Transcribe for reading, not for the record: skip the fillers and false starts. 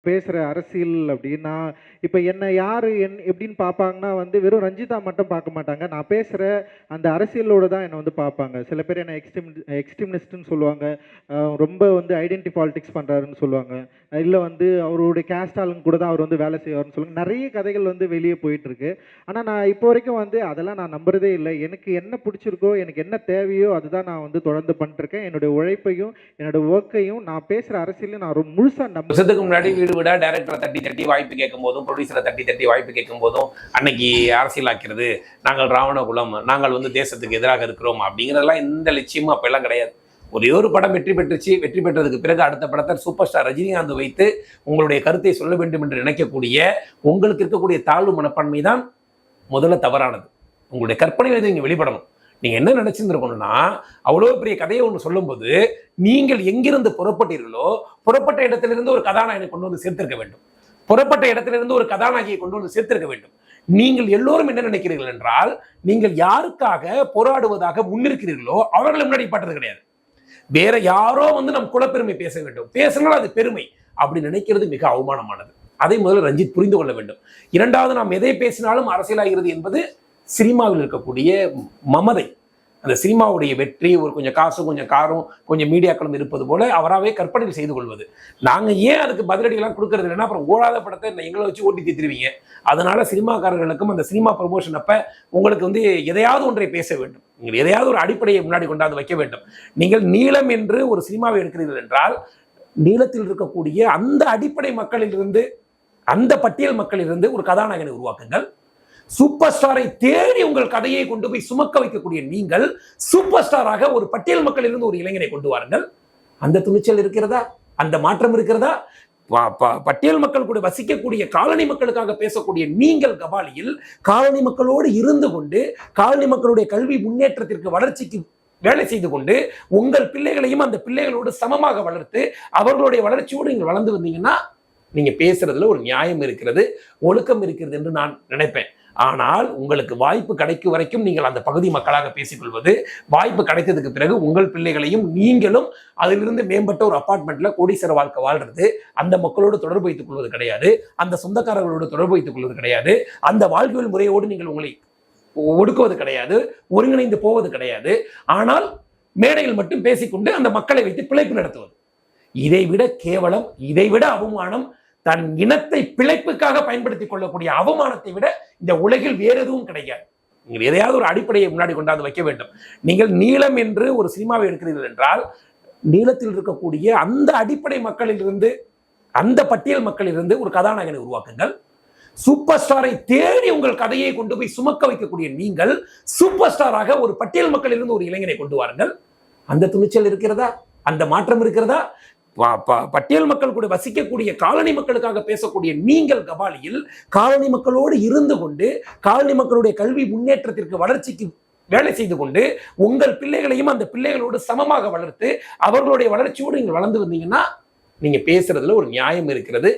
பேசுகிற அரசியல் அப்படின்னா இப்போ என்னை யார் எப்படின்னு பார்ப்பாங்கன்னா வந்து வெறும் ரஞ்சிதா மட்டும் பார்க்க மாட்டாங்க. நான் பேசுகிற அந்த அரசியலோடு தான் என்னை வந்து பார்ப்பாங்க. சில பேர் என்னை எக்ஸ்ட்ரீமினிஸ்ட்னு சொல்லுவாங்க. ரொம்ப வந்து ஐடென்டி பாலிடிக்ஸ் பண்ணுறாருன்னு சொல்லுவாங்க. இல்லை வந்து அவருடைய கேஸ்ட் ஆளுங்க கூட தான் அவர் வந்து வேலை செய்வார்னு சொல்லுவாங்க. நிறைய கதைகள் வந்து வெளியே போயிட்டுருக்கு. ஆனால் நான் இப்போ வரைக்கும் வந்து அதெல்லாம் நான் நம்புறதே இல்லை. எனக்கு என்ன பிடிச்சிருக்கோ, எனக்கு என்ன தேவையோ அதுதான் நான் வந்து தொடர்ந்து பண்ணிட்டுருக்கேன். என்னுடைய உழைப்பையும் என்னோட ஒர்க்கையும் நான் பேசுகிற அரசியலையும் நான் ரொம்ப முழுசாக வருஷத்துக்கு முன்னாடி வீடு வீடா டைரக்டரை தட்டி தட்டி வாய்ப்பு கேட்கும் போதும், ப்ரொடியூசரை தட்டி தட்டி வாய்ப்பு கேட்கும் போதும் அன்னைக்கு அரசியலாக்கிறது, நாங்கள் ராவண குலம், நாங்கள் வந்து தேசத்துக்கு எதிராக இருக்கிறோம் அப்படிங்கிறதெல்லாம் எந்த லட்சியமும் அப்பெல்லாம் கிடையாது. ஒரே ஒரு படம் வெற்றி பெற்றுச்சு. வெற்றி பெற்றதுக்கு பிறகு அடுத்த படத்தை சூப்பர் ஸ்டார் ரஜினிகாந்த் வைத்து உங்களுடைய கருத்தை சொல்ல வேண்டும் என்று நினைக்கக்கூடிய உங்களுக்கு இருக்கக்கூடிய தாழ்வு மனப்பான்மை தான் முதல்ல தவறானது. உங்களுடைய கற்பனைகளை நீங்கள் வெளிப்படணும். நீங்க என்ன நினைச்சிருந்திருக்கணும்னா, அவ்வளோ பெரிய கதையை ஒன்று சொல்லும்போது நீங்கள் எங்கிருந்து புறப்பட்டீர்களோ புறப்பட்ட இடத்திலிருந்து ஒரு கதாநாயகனை கொண்டு வந்து சேர்த்திருக்க வேண்டும். புறப்பட்ட இடத்திலிருந்து ஒரு கதாநாயகியை கொண்டு வந்து சேர்த்திருக்க வேண்டும். நீங்கள் எல்லோரும் என்ன நினைக்கிறீர்கள் என்றால், நீங்கள் யாருக்காக போராடுவதாக முன்னிருக்கிறீர்களோ அவர்களை முன்னாடி பட்டது கிடையாது. வேற யாரோ வந்து நம் குலப்பெருமை பேச வேண்டும், பேசினால் அது பெருமை அப்படி நினைக்கிறது மிக அவமானமானது. அதை முதல்ல ரஞ்சித் புரிந்து கொள்ள வேண்டும். இரண்டாவது, நாம் எதை பேசினாலும் அரசியலாகிறது என்பது சினிமாவில் இருக்கக்கூடிய மமதை. அந்த சினிமாவுடைய வெற்றி ஒரு கொஞ்சம் காசும் கொஞ்சம் காரும் கொஞ்சம் மீடியாக்களும் இருப்பது போல அவராகவே கற்பனை செய்து கொள்வது. நாங்கள் ஏன் அதுக்கு பதிலடிகள்லாம் கொடுக்கறது இல்லைன்னா, அப்புறம் ஓடாத படத்தை எங்களை வச்சு ஓட்டி தீர்த்துருவீங்க. அதனால சினிமாக்காரர்களுக்கும் அந்த சினிமா ப்ரமோஷன் அப்ப உங்களுக்கு வந்து எதையாவது ஒன்றை பேச வேண்டும். நீங்கள் எதையாவது ஒரு அடிப்படையை முன்னாடி கொண்டாந்து வைக்க வேண்டும். நீங்கள் நீளம் என்று ஒரு சினிமாவை எடுக்கிறீர்கள் என்றால், நீளத்தில் இருக்கக்கூடிய அந்த அடிப்படை மக்களிலிருந்து, அந்த பட்டியல் மக்களிலிருந்து ஒரு கதாநாயகனை உருவாக்குங்கள். சூப்பர் ஸ்டாரை தேடி உங்கள் கதையை கொண்டு போய் சுமக்க வைக்கக்கூடிய நீங்கள் சூப்பர் ஸ்டாராக ஒரு பட்டியல் மக்களிலிருந்து ஒரு இளைஞனை கொண்டு வாருங்கள். அந்த துணிச்சல் இருக்கிறதா? அந்த மாற்றம் இருக்கிறதா? பட்டியல் மக்கள் கூட வசிக்கக்கூடிய காலனி மக்களுக்காக பேசக்கூடிய நீங்கள் கபாலியில் காலனி மக்களோடு இருந்து கொண்டு காலனி மக்களுடைய கல்வி முன்னேற்றத்திற்கு வளர்ச்சிக்கு வேலை செய்து கொண்டு உங்கள் பிள்ளைகளையும் அந்த பிள்ளைகளோடு சமமாக வளர்த்து அவர்களுடைய வளர்ச்சியோடு நீங்கள் வளர்ந்து வந்தீங்கன்னா நீங்க பேசுறதுல ஒரு நியாயம் இருக்கிறது, ஒழுக்கம் இருக்கிறது என்று நான் நினைப்பேன். ஆனால் உங்களுக்கு வாய்ப்பு கிடைக்கும் வரைக்கும் நீங்கள் அந்த பகுதி மக்களாக பேசிக்கொள்வது, வாய்ப்பு கிடைத்ததுக்கு பிறகு உங்கள் பிள்ளைகளையும் நீங்களும் அதிலிருந்து மேம்பட்ட ஒரு அபார்ட்மெண்ட்ல கோடீஸ்வர வாழ்க்கை வாழ்றது, அந்த மக்களோடு தொடர்பு வைத்துக் கொள்வது கிடையாது, அந்த சொந்தக்காரர்களோடு தொடர்பு வைத்துக் கொள்வது கிடையாது, அந்த வாழ்வியல் முறையோடு நீங்கள் உங்களை ஒடுக்குவது கிடையாது, ஒருங்கிணைந்து போவது கிடையாது. ஆனால் மேடையில் மட்டும் பேசிக்கொண்டு அந்த மக்களை வைத்து பிழைப்பு நடத்துவது, இதைவிட கேவலம், இதைவிட அவமானம், தன் இனத்தை பிழைப்புக்காக பயன்படுத்திக் கொள்ளக்கூடிய அவமானத்தை விட இந்த உலகில் வேறு எதுவும் கிடையாது. நீங்கள் எதையாவது ஒரு அடிப்படையை முன்னாடி கொண்டாந்து வைக்க வேண்டும். நீங்கள் நீளம் என்று ஒரு சினிமாவை எடுக்கிறீர்கள் என்றால், நீளத்தில் இருக்கக்கூடிய அந்த அடிப்படை மக்களிலிருந்து, அந்த பட்டியல் மக்களிலிருந்து ஒரு கதாநாயகனை உருவாக்குங்கள். சூப்பர் ஸ்டாரை தேடி உங்கள் கதையை கொண்டு போய் சுமக்க வைக்கக்கூடிய நீங்கள் சூப்பர் ஸ்டாராக ஒரு பட்டியல் மக்களிலிருந்து ஒரு இளைஞனை கொண்டு வாருங்கள். அந்த துணிச்சல் இருக்கிறதா? அந்த மாற்றம் இருக்கிறதா? பட்டியல் மக்கள் கூட வசிக்கக்கூடிய காலனி மக்களுக்காக பேசக்கூடிய நீங்கள் கபாலியில் காலனி மக்களோடு இருந்து கொண்டு காலனி மக்களுடைய கல்வி முன்னேற்றத்திற்கு வளர்ச்சிக்கு வேலை செய்து கொண்டு உங்கள் பிள்ளைகளையும் அந்த பிள்ளைகளோடு சமமாக வளர்த்து அவர்களுடைய வளர்ச்சியோடு நீங்கள் வளர்ந்து வந்தீங்கன்னா நீங்க பேசுறதுல ஒரு நியாயம் இருக்கிறது.